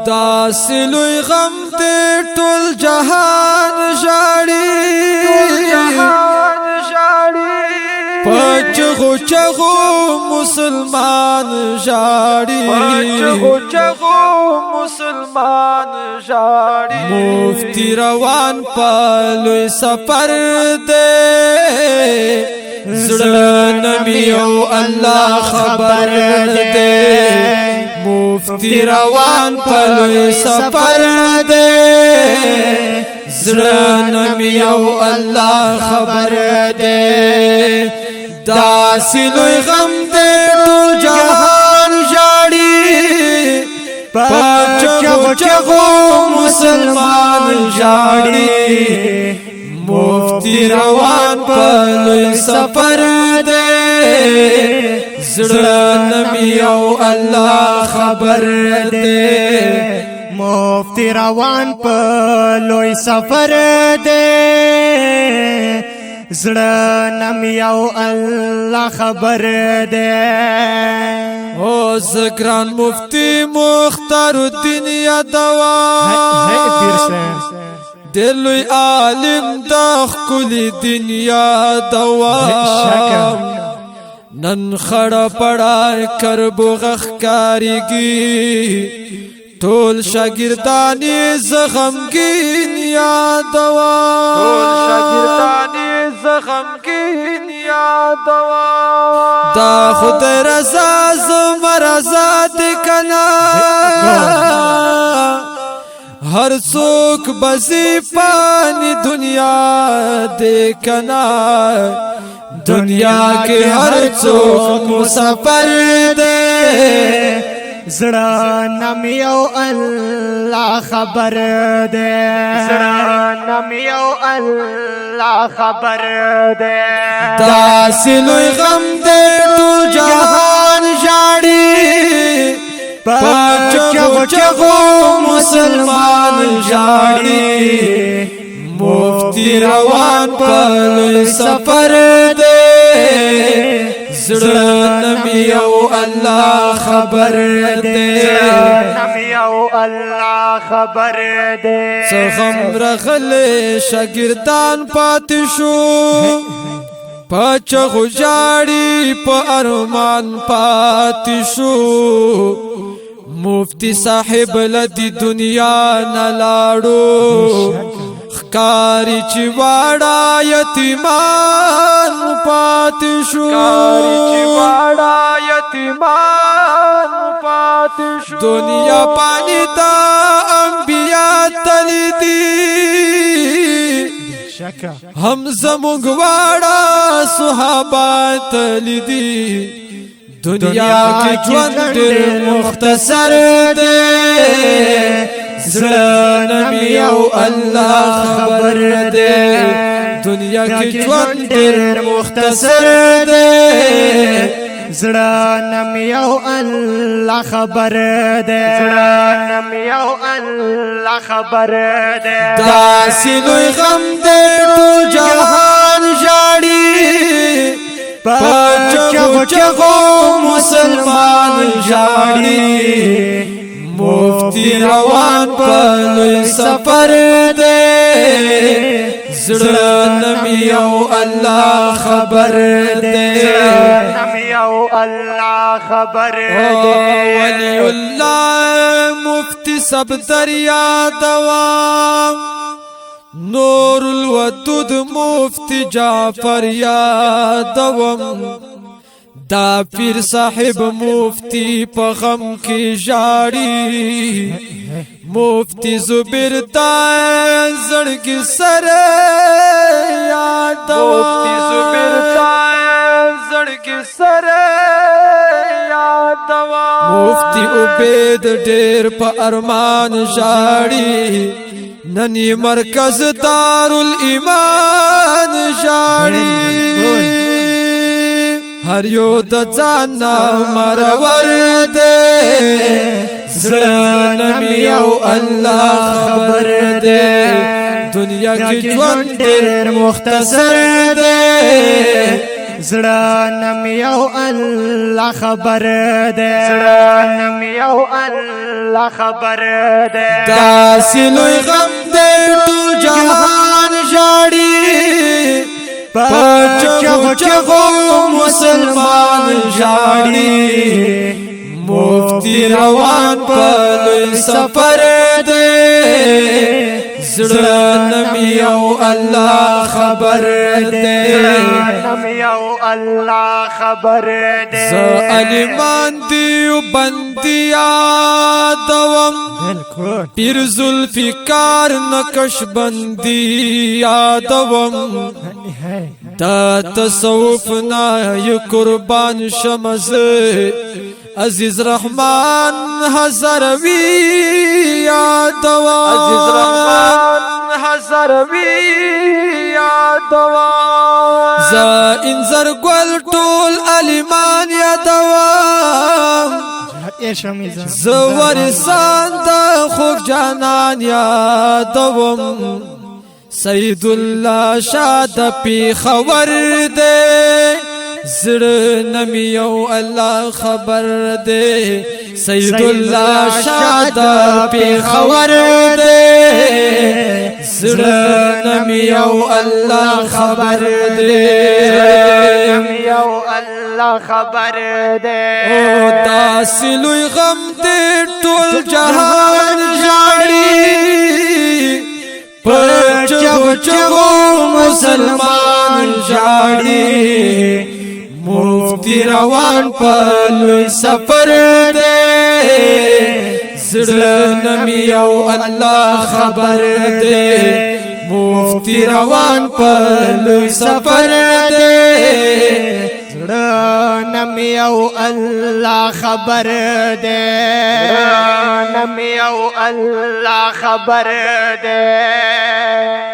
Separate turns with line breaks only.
داسې لوی غم دې ټول جهان ژاړي په چغو چغو مسلمان ژاړي مفتی روان په لوی سفر دی زړه نمی او الله خبر دی مفتی روان په لوی سفر دی زړه نمی او الله خبر دی داسې لوی غم دی ټول جهان ژاړي په چغو چغو مسلمان ژاړي مفتی روان په لوی سفر دی زړه نمی او الله خبر دی
مفتی روان په لوی سفر دی زړه نمی او الله خبر دی
او زګران مفتی مختار الدین یادوان دلوی عالم د خپل دنیا دوام نن خړه پړه کربو غخکاریږي ټول شاګردانی زغمگین یادوان دا خدای رضا زمرزا دکنا ہر سوک بزی پانی دنیا دیکھنا دنیا کے ہر سوک مسافر دے
زړه نمی او الله خبر دے نمی او الله خبر دے
داسې لوی غم دے ټول جهان ژاړي په چغو چغو مسلمان ژاړي مفتی روان په لوی سفر دی زړه نمی او الله خبر دی
نمی او الله خبر دی
څخم رغلې شاګردان پاتې شو په چغو ژاړي په ارمان پاتې شو مفتی صاحب لدی دنیا نلاړو خکاری چی واڑا یتیمان پاتې شو دنیا پانی تا انبیاء تلی دی هم زمونږ واړه صحابه تلی دی دنیا کې ژوند ډېر مختصر دی زړه نمی او الله خبر دی دنیا کې ژوند ډېر مختصر دی
زړه نمی او الله خبر دی نمی او الله خبر دی
داسې لوی غم دی ټول جهان ژاړي په چغو چغو مسلمان ژاړي مفتی روان په لوی سفر دی زړه نمی او الله خبر دی
نمی او الله خبر دی
ولی الله مفتی سب دریا دوام نور الودود مفتی جعفر یادوم دا پیر صاحب مفتی په غم کې ژاړي مفتی زبیر تا زړګي سره یادوم مفتی عبید ډېر په ارمان ژاړي ننی مرکز دارالایمان ژاړي هر یو د ځان مرور دی زړه نمی او الله خبر دی دنیا کې ژوند ډېر مختصر دی
زړه نم یو الله خبر دے زړه نم یو الله خبر دے
داسې لوی غم دې ټول جهان ژاړي په چغو مسلمان ژاړي مفتی روان په لوی سفر دے زړه نم یو الله خبر دے
نم یو الله خبر دے
ز علیمان دیو بندیا دوم پیر ذوالفقار نقش بندی یادوم دا تصوف نا ی قربان شمز عزیز رحمان حضروی یادوم عزیز رحمان حضروی یادوم ز انذر گل ټول علیمان یادوم ز ورسان د خوږ جانان یادوم سید الله شاد پیښور دے زړه نم یو الله خبر دے سید الله شاد پیښور دے زړه نم یو الله خبر دے
نم یو الله خبر دے
او داسې لوی غم دې ټول جهان ژاړي په چغو مسلمان ژاړي مفتی روان په لوی سفر دے زړه نم یو الله خبر دے مفتی روان په لوی سفر دے
نم یو الله خبر دے نم یو الله خبر دے